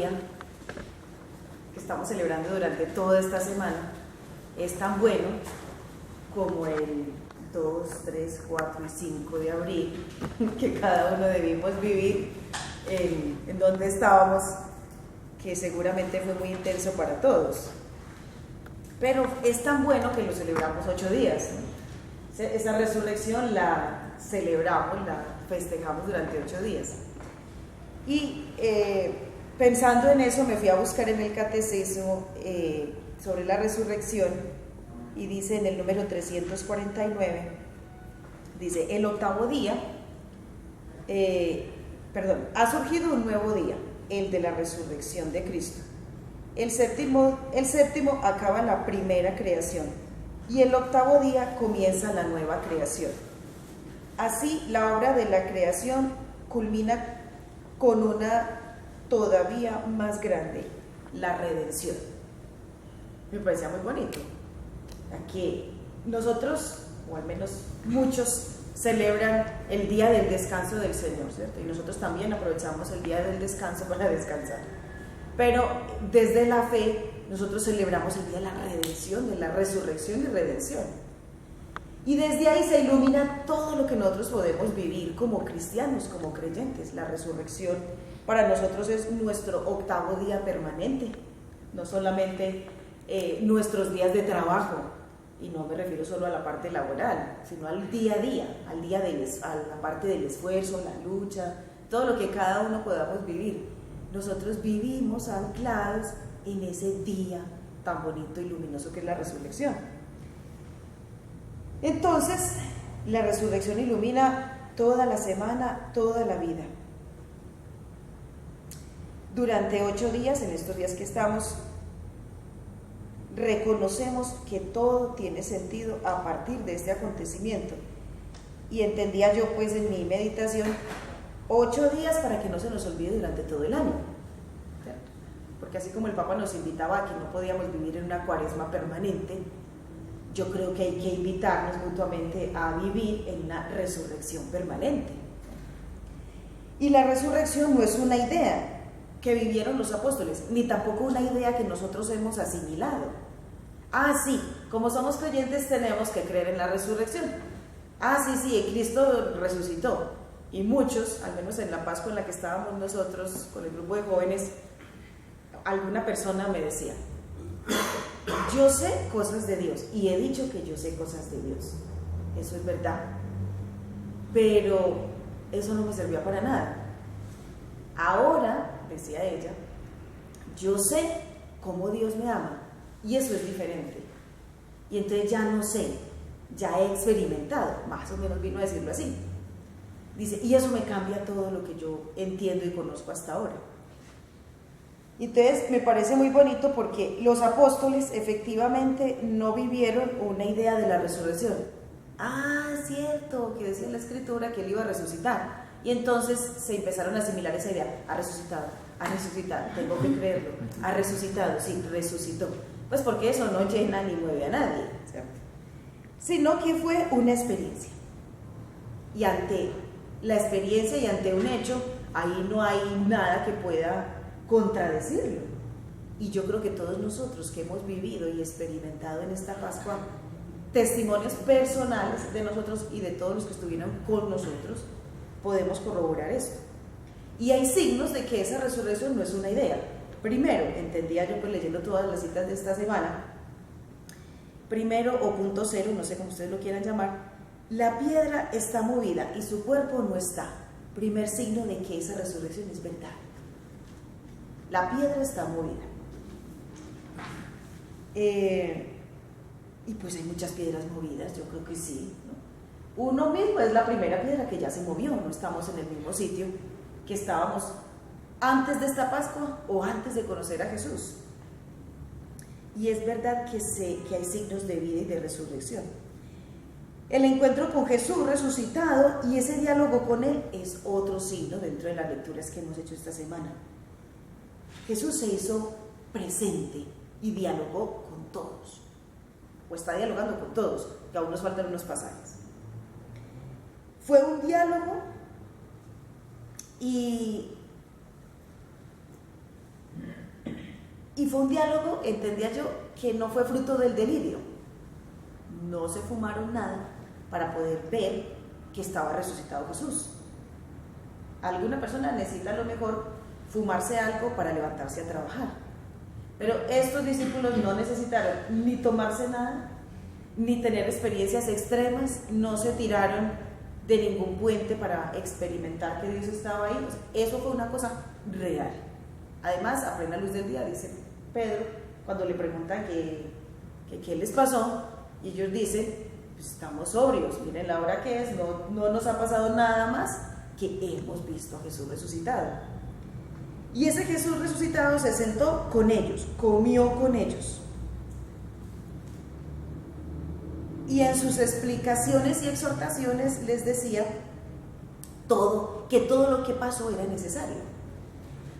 día que estamos celebrando durante toda esta semana es tan bueno como el 2, 3, 4 y 5 de abril, que cada uno debimos vivir en donde estábamos, que seguramente fue muy intenso para todos. Pero es tan bueno que lo celebramos 8 días. Esa resurrección la celebramos, la festejamos durante 8 días. Y pensando en eso, me fui a buscar en el catecismo sobre la resurrección, y dice en el número 349, dice: el octavo día, ha surgido un nuevo día, el de la resurrección de Cristo. El séptimo acaba la primera creación, y el octavo día comienza la nueva creación. Así, la obra de la creación culmina con una todavía más grande, la redención. Me parecía muy bonito. Aquí nosotros, o al menos muchos, celebran el día del descanso del Señor, ¿cierto? Y nosotros también aprovechamos el día del descanso para descansar. Pero desde la fe, nosotros celebramos el día de la redención, de la resurrección y redención. Y desde ahí se ilumina todo lo que nosotros podemos vivir como cristianos, como creyentes. La resurrección para nosotros es nuestro octavo día permanente, no solamente nuestros días de trabajo, y no me refiero solo a la parte laboral, sino al día a día, a la parte del esfuerzo, la lucha, todo lo que cada uno podamos vivir. Nosotros vivimos anclados en ese día tan bonito y luminoso que es la resurrección. Entonces, la resurrección ilumina toda la semana, toda la vida. Durante 8 días, en estos días que estamos, reconocemos que todo tiene sentido a partir de este acontecimiento. Y entendía yo, pues, en mi meditación, 8 días para que no se nos olvide durante todo el año, ¿cierto? Porque así como el Papa nos invitaba a que no podíamos vivir en una cuaresma permanente, yo creo que hay que invitarnos mutuamente a vivir en una resurrección permanente. Y la resurrección no es una idea que vivieron los apóstoles, ni tampoco una idea que nosotros hemos asimilado. Sí, como somos creyentes tenemos que creer en la resurrección. Sí, Cristo resucitó. Y muchos, al menos en la Pascua en la que estábamos nosotros con el grupo de jóvenes, alguna persona me decía: yo sé cosas de Dios y he dicho que yo sé cosas de Dios. Eso es verdad. Pero eso no me servía para nada. Ahora, decía ella, yo sé cómo Dios me ama, y eso es diferente. Y entonces ya no sé, ya he experimentado, más o menos vino a decirlo así. Dice, y eso me cambia todo lo que yo entiendo y conozco hasta ahora. Entonces me parece muy bonito porque los apóstoles efectivamente no vivieron una idea de la resurrección. Cierto, que decía la escritura que él iba a resucitar. Y entonces se empezaron a asimilar esa idea: ha resucitado, tengo que creerlo, ha resucitado, sí, resucitó. Pues porque eso no llena ni mueve a nadie, ¿cierto? Sino que fue una experiencia. Y ante la experiencia y ante un hecho, ahí no hay nada que pueda contradecirlo. Y yo creo que todos nosotros que hemos vivido y experimentado en esta Pascua testimonios personales de nosotros y de todos los que estuvieron con nosotros, podemos corroborar esto. Y hay signos de que esa resurrección no es una idea. Primero, entendía yo pues leyendo todas las citas de esta semana, primero, o punto cero, no sé cómo ustedes lo quieran llamar, la piedra está movida y su cuerpo no está. Primer signo de que esa resurrección es verdad. La piedra está movida. Y pues hay muchas piedras movidas, yo creo que sí, ¿no? Uno mismo es la primera piedra que ya se movió, no estamos en el mismo sitio que estábamos antes de esta Pascua o antes de conocer a Jesús. Y es verdad que hay signos de vida y de resurrección. El encuentro con Jesús resucitado y ese diálogo con Él es otro signo dentro de las lecturas que hemos hecho esta semana. Jesús se hizo presente y dialogó con todos, o está dialogando con todos, que aún nos faltan unos pasajes. Fue un diálogo y Y fue un diálogo, entendía yo, que no fue fruto del delirio. No se fumaron nada para poder ver que estaba resucitado Jesús. Alguna persona necesita a lo mejor fumarse algo para levantarse a trabajar. Pero estos discípulos no necesitaron ni tomarse nada, ni tener experiencias extremas, no se tiraron de ningún puente para experimentar que Dios estaba ahí. Eso fue una cosa real. Además, a plena luz del día, dice Pedro, cuando le preguntan qué les pasó, y ellos dicen, pues estamos sobrios, miren la hora que es, no nos ha pasado nada más que hemos visto a Jesús resucitado. Y ese Jesús resucitado se sentó con ellos, comió con ellos. Y en sus explicaciones y exhortaciones les decía que todo lo que pasó era necesario.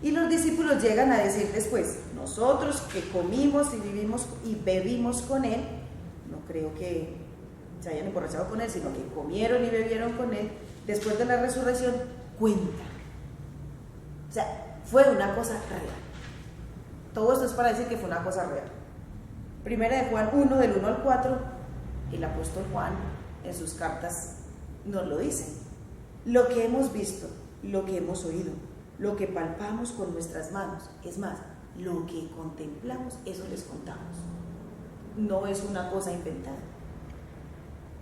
Y los discípulos llegan a decir después, nosotros que comimos y vivimos y bebimos con él, no creo que se hayan emborrachado con él, sino que comieron y bebieron con él, después de la resurrección, cuentan. O sea, fue una cosa real. Todo esto es para decir que fue una cosa real. Primera de Juan 1, del 1 al 4, el apóstol Juan en sus cartas nos lo dice. Lo que hemos visto, lo que hemos oído, lo que palpamos con nuestras manos, es más, lo que contemplamos, eso les contamos. No es una cosa inventada.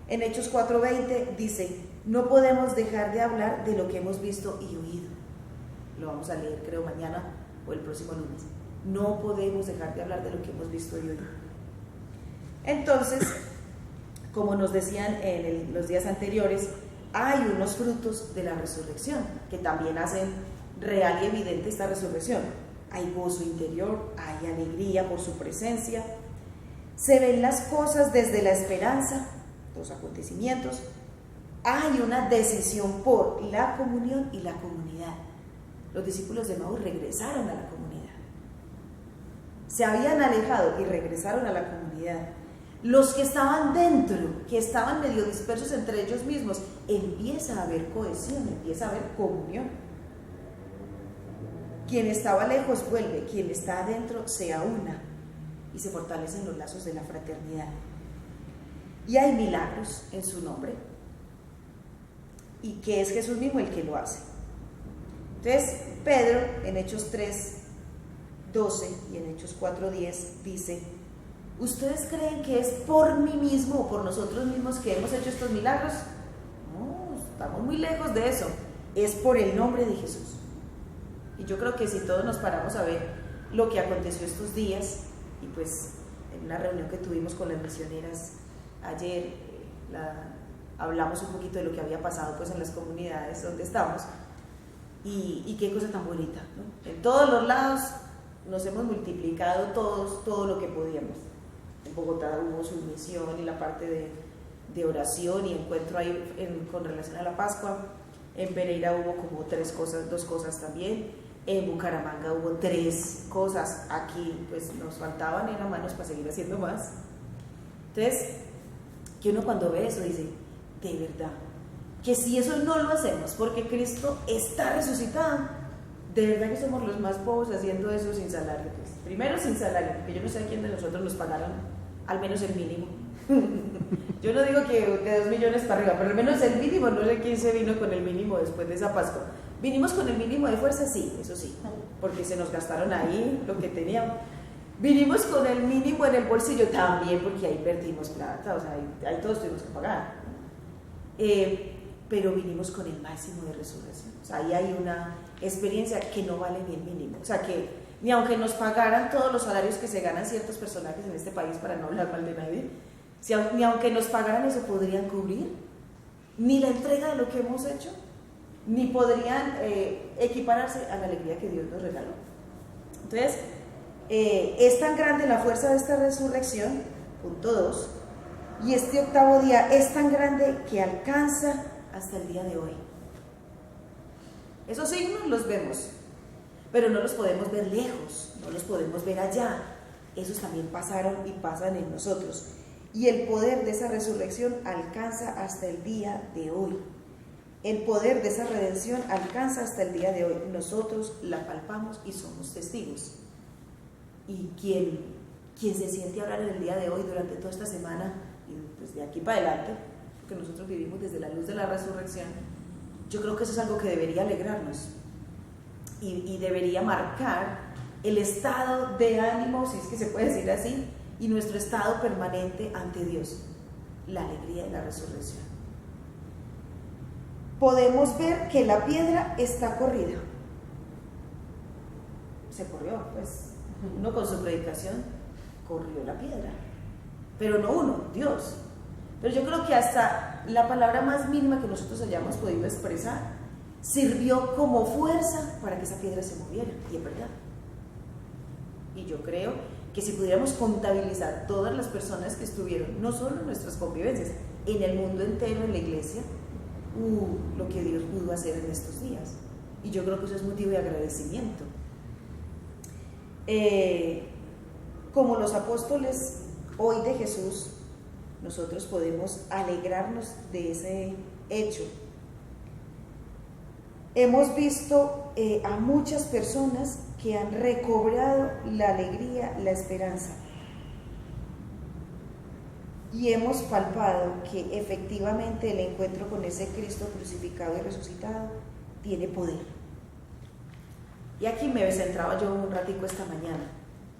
En Hechos 4:20 dice, no podemos dejar de hablar de lo que hemos visto y oído. Lo vamos a leer creo mañana o el próximo lunes. No podemos dejar de hablar de lo que hemos visto y oído. Entonces, como nos decían en los días anteriores, hay unos frutos de la resurrección que también hacen real y evidente esta resurrección. Hay gozo interior, hay alegría por su presencia, se ven las cosas desde la esperanza, los acontecimientos, hay una decisión por la comunión y la comunidad. Los discípulos de Emaús regresaron a la comunidad, se habían alejado y regresaron a la comunidad. Los que estaban dentro, que estaban medio dispersos entre ellos mismos, empieza a haber cohesión, empieza a haber comunión. Quien estaba lejos vuelve, quien está adentro se aúna y se fortalecen los lazos de la fraternidad. Y hay milagros en su nombre, y que es Jesús mismo el que lo hace. Entonces, Pedro en Hechos 3:12 y en Hechos 4:10 dice, ¿ustedes creen que es por mí mismo o por nosotros mismos que hemos hecho estos milagros? No, estamos muy lejos de eso. Es por el nombre de Jesús. Y yo creo que si todos nos paramos a ver lo que aconteció estos días, y pues en una reunión que tuvimos con las misioneras ayer, hablamos un poquito de lo que había pasado pues en las comunidades donde estamos, y qué cosa tan bonita, ¿no? En todos los lados nos hemos multiplicado todos todo lo que podíamos. En Bogotá hubo su misión y la parte de oración y encuentro ahí con relación a la Pascua. En Pereira hubo como 2 cosas también. En Bucaramanga hubo 3 cosas. Aquí pues nos faltaban, eran manos para seguir haciendo más. Entonces, que uno cuando ve eso dice, de verdad, que si eso no lo hacemos porque Cristo está resucitado, de verdad que somos los más pobres haciendo eso sin salario. Pues. Primero sin salario, porque yo no sé a quién de nosotros nos pagaron al menos el mínimo. Yo no digo que de 2 millones para arriba, pero al menos el mínimo. No sé quién se vino con el mínimo después de esa Pascua. ¿Vinimos con el mínimo de fuerza? Sí, eso sí, porque se nos gastaron ahí lo que teníamos. ¿Vinimos con el mínimo en el bolsillo? También, porque ahí perdimos plata, o sea, ahí todos tuvimos que pagar. Pero vinimos con el máximo de resurrección. O sea, ahí hay una experiencia que no vale ni el mínimo. O sea, que ni aunque nos pagaran todos los salarios que se ganan ciertos personajes en este país, para no hablar mal de nadie, ni aunque nos pagaran eso podrían cubrir ni la entrega de lo que hemos hecho, ni podrían equipararse a la alegría que Dios nos regaló. Entonces, es tan grande la fuerza de esta resurrección, punto 2, y este octavo día es tan grande que alcanza hasta el día de hoy. Esos signos los vemos, pero no los podemos ver lejos, no los podemos ver allá. Esos también pasaron y pasan en nosotros. Y el poder de esa resurrección alcanza hasta el día de hoy. El poder de esa redención alcanza hasta el día de hoy. Nosotros la palpamos y somos testigos. Y quien se siente a hablar en el día de hoy, durante toda esta semana, y pues de aquí para adelante, porque nosotros vivimos desde la luz de la resurrección, yo creo que eso es algo que debería alegrarnos y debería marcar el estado de ánimo, si es que se puede decir así, y nuestro estado permanente ante Dios, la alegría de la resurrección. Podemos ver que la piedra está corrida. Se corrió, pues uno con su predicación corrió la piedra, pero no uno, Dios. Pero yo creo que hasta la palabra más mínima que nosotros hayamos podido expresar sirvió como fuerza para que esa piedra se moviera, y es verdad. Y yo creo que si pudiéramos contabilizar todas las personas que estuvieron, no solo en nuestras convivencias, en el mundo entero, en la iglesia, lo que Dios pudo hacer en estos días. Y yo creo que eso es motivo de agradecimiento. Como los apóstoles hoy de Jesús, nosotros podemos alegrarnos de ese hecho. Hemos visto a muchas personas que han recobrado la alegría, la esperanza. Y hemos palpado que efectivamente el encuentro con ese Cristo crucificado y resucitado tiene poder. Y aquí me centraba yo un ratico esta mañana,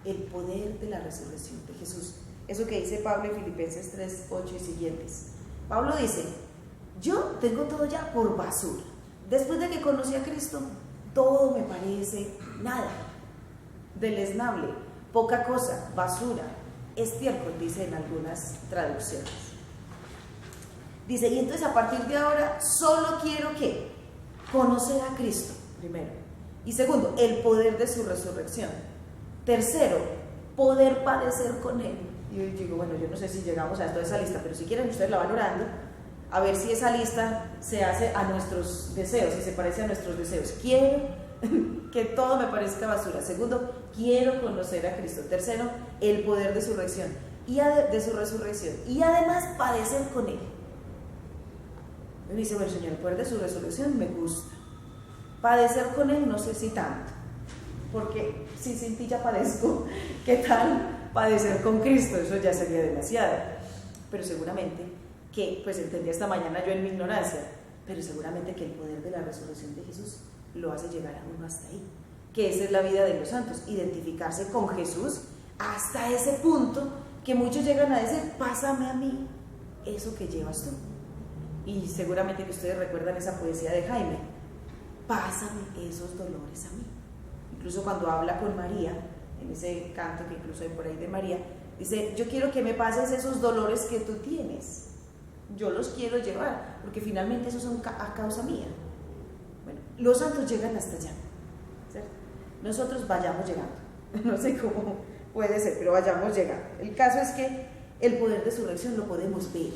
el poder de la resurrección de Jesús. Eso que dice Pablo en Filipenses 3, 8 y siguientes. Pablo dice, yo tengo todo ya por basura. Después de que conocí a Cristo, todo me parece nada, deleznable, poca cosa, basura, estiércol, dice en algunas traducciones. Dice, y entonces a partir de ahora solo quiero que conocer a Cristo, primero. Y segundo, el poder de su resurrección. Tercero, poder padecer con Él. Y yo digo, bueno, yo no sé si llegamos a toda esa lista, pero si quieren ustedes la van orando, a ver si esa lista se hace a nuestros deseos, si se parece a nuestros deseos. Quiero que todo me parezca basura. Segundo, quiero conocer a Cristo. Tercero, el poder de su resurrección y además padecer con Él. Y dice, bueno, Señor, el poder de su resurrección me gusta. Padecer con Él no sé si tanto, porque si sin ti ya padezco, ¿qué tal padecer con Cristo? Eso ya sería demasiado. Pero seguramente que, pues entendí esta mañana yo en mi ignorancia, pero seguramente que el poder de la resurrección de Jesús lo hace llegar a uno hasta ahí, que esa es la vida de los santos, identificarse con Jesús hasta ese punto que muchos llegan a decir, pásame a mí eso que llevas tú. Y seguramente que ustedes recuerdan esa poesía de Jaime, pásame esos dolores a mí. Incluso cuando habla con María, en ese canto que incluso hay por ahí de María, dice, yo quiero que me pases esos dolores que tú tienes, yo los quiero llevar, porque finalmente esos son a causa mía. Bueno, los santos llegan hasta allá, ¿cierto? Nosotros vayamos llegando, no sé cómo puede ser, pero vayamos llegando. El caso es que el poder de resurrección lo podemos ver,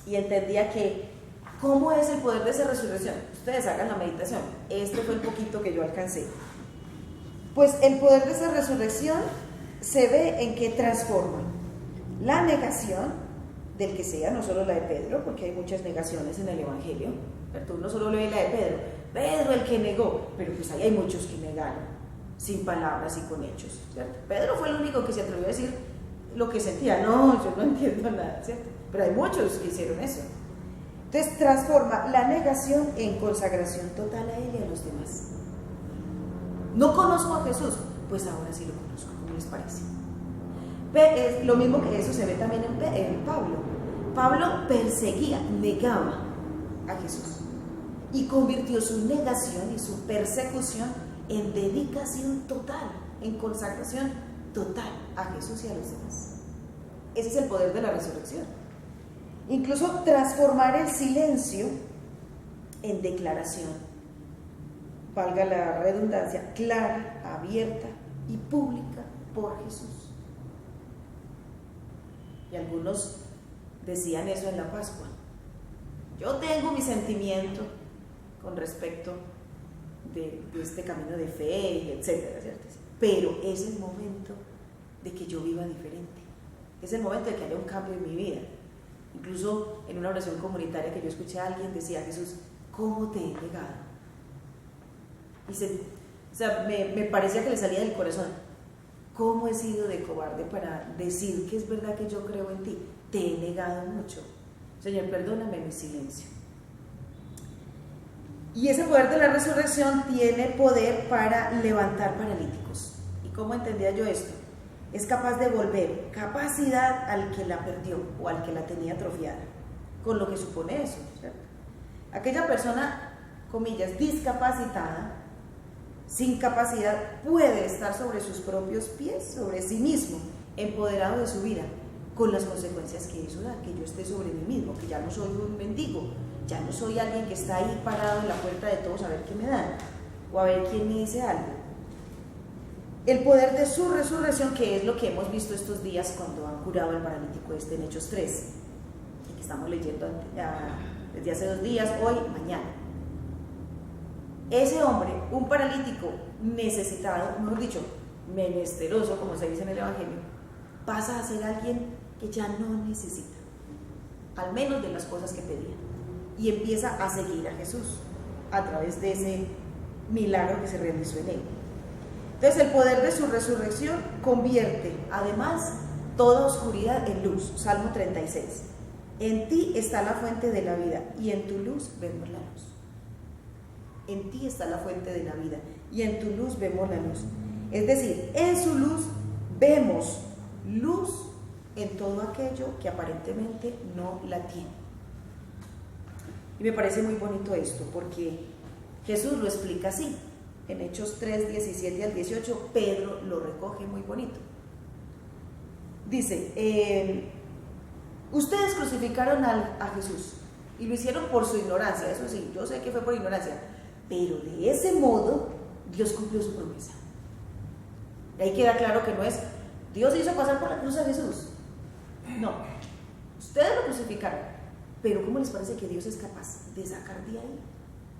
y entendía que, ¿cómo es el poder de esa resurrección? Ustedes hagan la meditación, este fue el poquito que yo alcancé. Pues el poder de esa resurrección se ve en que transforma la negación del que sea, no solo la de Pedro, porque hay muchas negaciones en el Evangelio, pero tú no solo lees la de Pedro el que negó, pero pues ahí hay muchos que negaron, sin palabras y con hechos, ¿cierto? Pedro fue el único que se atrevió a decir lo que sentía, no, yo no entiendo nada, ¿cierto? Pero hay muchos que hicieron eso. Entonces transforma la negación en consagración total a Él y a los demás. No conozco a Jesús, pues ahora sí lo conozco, ¿cómo les parece? Es lo mismo que eso se ve también en Pablo. Pablo perseguía, negaba a Jesús y convirtió su negación y su persecución en dedicación total, en consagración total a Jesús y a los demás. Ese es el poder de la resurrección. Incluso transformar el silencio en declaración, valga la redundancia, clara, abierta y pública por Jesús. Y algunos decían eso en la Pascua. Yo tengo mi sentimiento con respecto de este camino de fe, etcétera, ¿cierto? Pero es el momento de que yo viva diferente. Es el momento de que haya un cambio en mi vida. Incluso en una oración comunitaria que yo escuché a alguien decía, Jesús, ¿cómo te he negado? Y me parecía que le salía del corazón. ¿Cómo he sido de cobarde para decir que es verdad que yo creo en ti? Te he negado mucho. Señor, perdóname mi silencio. Y ese poder de la resurrección tiene poder para levantar paralíticos. ¿Y cómo entendía yo esto? Es capaz de devolver capacidad al que la perdió o al que la tenía atrofiada, con lo que supone eso, ¿cierto? Aquella persona, comillas, discapacitada, sin capacidad, puede estar sobre sus propios pies, sobre sí mismo, empoderado de su vida, con las consecuencias que eso da, que yo esté sobre mí mismo, que ya no soy un mendigo, ya no soy alguien que está ahí parado en la puerta de todos a ver qué me dan, o a ver quién me dice algo. El poder de su resurrección, que es lo que hemos visto estos días cuando han curado al paralítico en Hechos 3, que estamos leyendo desde hace 2 días, hoy, mañana. Ese hombre, un paralítico necesitado, mejor dicho, menesteroso, como se dice en el Evangelio, pasa a ser alguien que ya no necesita, al menos de las cosas que pedía, y empieza a seguir a Jesús a través de ese milagro que se realizó en él. Entonces el poder de su resurrección convierte además toda oscuridad en luz. Salmo 36. En ti está la fuente de la vida y en tu luz vemos la luz. En ti está la fuente de la vida y en tu luz vemos la luz. Es decir, en su luz vemos luz en todo aquello que aparentemente no la tiene. Y me parece muy bonito esto porque Jesús lo explica así. En Hechos 3, 17 al 18, Pedro lo recoge muy bonito. Dice, ustedes crucificaron a Jesús y lo hicieron por su ignorancia, eso sí, yo sé que fue por ignorancia, pero de ese modo Dios cumplió su promesa. Y ahí queda claro que no es, Dios hizo pasar por la cruz a Jesús. No, ustedes lo crucificaron, pero ¿cómo les parece que Dios es capaz de sacar de ahí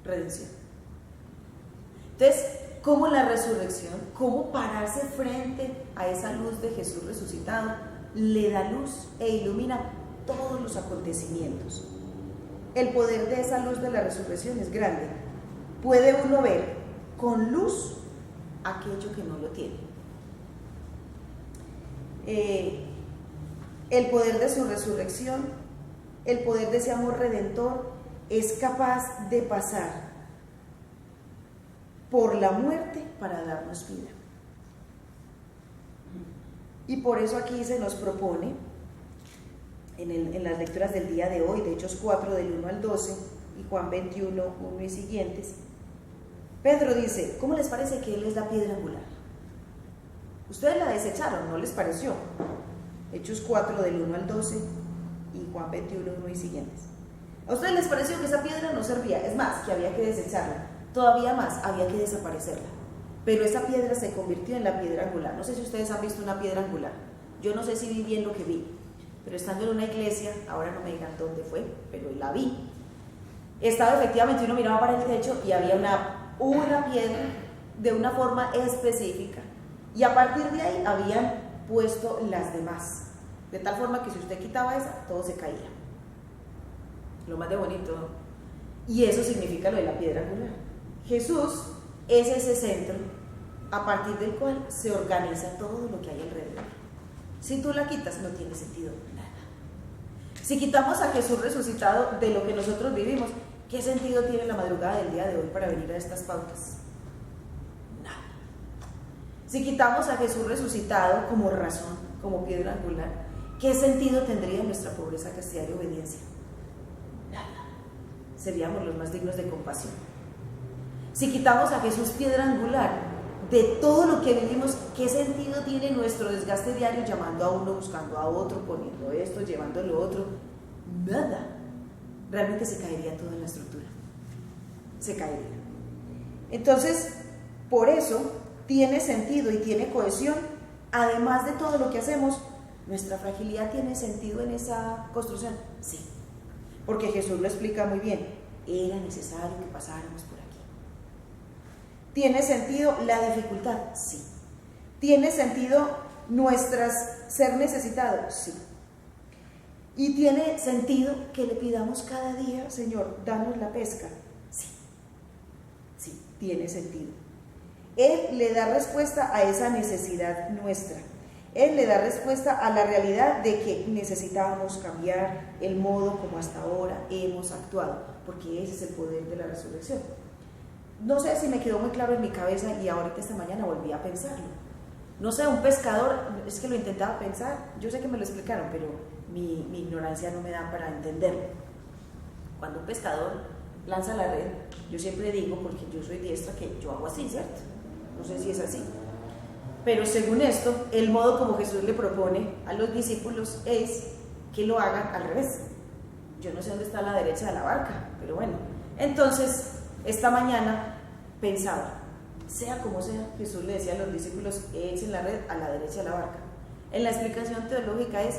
redención? Entonces, ¿cómo la resurrección, cómo pararse frente a esa luz de Jesús resucitado, le da luz e ilumina todos los acontecimientos? El poder de esa luz de la resurrección es grande. Puede uno ver con luz aquello que no lo tiene. El poder de su resurrección, el poder de ese amor redentor, es capaz de pasar por la muerte para darnos vida. Y por eso aquí se nos propone, en las lecturas del día de hoy, de Hechos 4, del 1 al 12, y Juan 21, 1 y siguientes, Pedro dice, ¿cómo les parece que Él es la piedra angular? Ustedes la desecharon, ¿no les pareció? Hechos 4, del 1 al 12, y Juan 21, 1 y siguientes. ¿A ustedes les pareció que esa piedra no servía? Es más, que había que desecharla. Todavía más, había que desaparecerla. Pero esa piedra se convirtió en la piedra angular. No sé si ustedes han visto una piedra angular. Yo no sé si vi bien lo que vi, pero estando en una iglesia, ahora no me digan dónde fue, pero la vi. Estaba efectivamente, uno miraba para el techo y había una piedra de una forma específica. Y a partir de ahí habían puesto las demás. De tal forma que si usted quitaba esa, todo se caía. Lo más de bonito, ¿no? Y eso significa lo de la piedra angular. Jesús es ese centro a partir del cual se organiza todo lo que hay alrededor. Si tú la quitas, no tiene sentido nada. Si quitamos a Jesús resucitado de lo que nosotros vivimos, ¿qué sentido tiene la madrugada del día de hoy para venir a estas pautas? Nada. Si quitamos a Jesús resucitado como razón, como piedra angular, ¿qué sentido tendría nuestra pobreza, castidad y obediencia? Nada. Seríamos los más dignos de compasión. Si quitamos a Jesús piedra angular de todo lo que vivimos, ¿qué sentido tiene nuestro desgaste diario llamando a uno, buscando a otro, poniendo esto, llevando lo otro? Nada. Realmente se caería toda la estructura. Se caería. Entonces, por eso tiene sentido y tiene cohesión. Además de todo lo que hacemos, ¿nuestra fragilidad tiene sentido en esa construcción? Sí. Porque Jesús lo explica muy bien. Era necesario que pasáramos por aquí. ¿Tiene sentido la dificultad? Sí. ¿Tiene sentido ser necesitado? Sí. ¿Y tiene sentido que le pidamos cada día, Señor, danos la pesca? Sí. Sí, tiene sentido. Él le da respuesta a esa necesidad nuestra. Él le da respuesta a la realidad de que necesitábamos cambiar el modo como hasta ahora hemos actuado, porque ese es el poder de la resurrección. No sé si me quedó muy claro en mi cabeza y ahorita esta mañana volví a pensarlo. No sé, un pescador, es que lo intentaba pensar, yo sé que me lo explicaron, pero mi ignorancia no me da para entenderlo. Cuando un pescador lanza la red, yo siempre digo, porque yo soy diestra, que yo hago así, ¿cierto? No sé si es así. Pero según esto, el modo como Jesús le propone a los discípulos es que lo hagan al revés. Yo no sé dónde está la derecha de la barca, pero bueno. Entonces, esta mañana pensaba, sea como sea, Jesús le decía a los discípulos, echen la red a la derecha de la barca. En la explicación teológica es,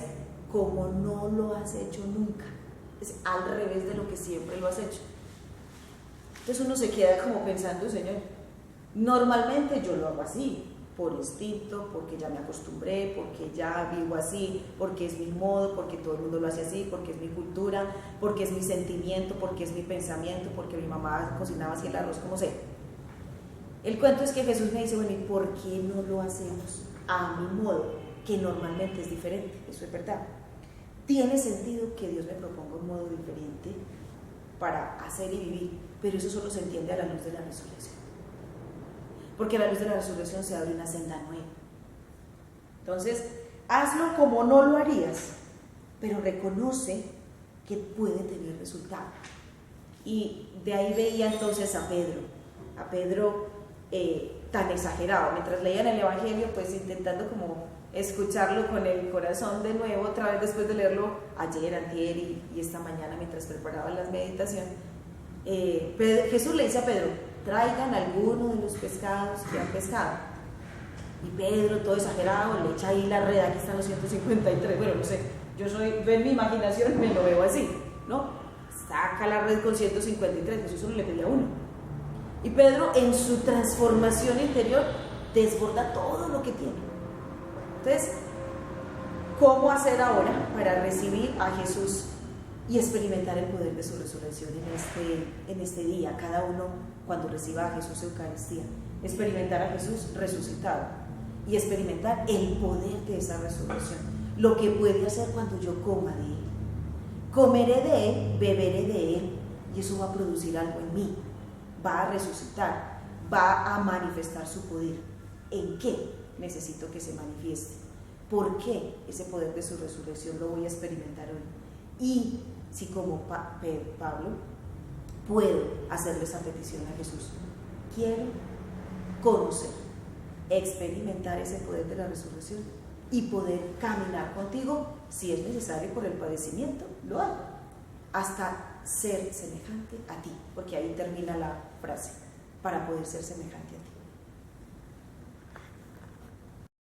como no lo has hecho nunca, es al revés de lo que siempre lo has hecho. Entonces uno se queda como pensando, Señor, normalmente yo lo hago así, por instinto, porque ya me acostumbré, porque ya vivo así, porque es mi modo, porque todo el mundo lo hace así, porque es mi cultura, porque es mi sentimiento, porque es mi pensamiento, porque mi mamá cocinaba así el arroz, como sea. El cuento es que Jesús me dice, bueno, ¿y por qué no lo hacemos a mi modo, que normalmente es diferente? Eso es verdad. Tiene sentido que Dios me proponga un modo diferente para hacer y vivir, pero eso solo se entiende a la luz de la resurrección. Porque a la luz de la resurrección se abre una senda nueva. Entonces, hazlo como no lo harías, pero reconoce que puede tener resultado. Y de ahí veía entonces a Pedro tan exagerado. Mientras leían el Evangelio, pues intentando como escucharlo con el corazón de nuevo, otra vez después de leerlo ayer, antier y esta mañana mientras preparaba la meditación, Jesús le dice a Pedro, traigan alguno de los pescados que han pescado. Y Pedro, todo exagerado, le echa ahí la red, aquí están los 153, bueno, no sé, yo en mi imaginación me lo veo así, ¿no? Saca la red con 153, Jesús solo le pedía uno. Y Pedro, en su transformación interior, desborda todo lo que tiene. Entonces, ¿cómo hacer ahora para recibir a Jesús y experimentar el poder de su resurrección en este día, cada uno cuando reciba a Jesús Eucaristía? Experimentar a Jesús resucitado y experimentar el poder de esa resurrección, lo que puede hacer cuando yo coma de Él. Comeré de Él, beberé de Él, y eso va a producir algo en mí, va a resucitar, va a manifestar su poder. ¿En qué necesito que se manifieste? ¿Por qué ese poder de su resurrección lo voy a experimentar hoy? Y si como Pablo puedo hacerle esa petición a Jesús, quiero conocer, experimentar ese poder de la resurrección y poder caminar contigo, si es necesario por el padecimiento, lo hago, hasta ser semejante a ti, porque ahí termina la frase, para poder ser semejante a ti.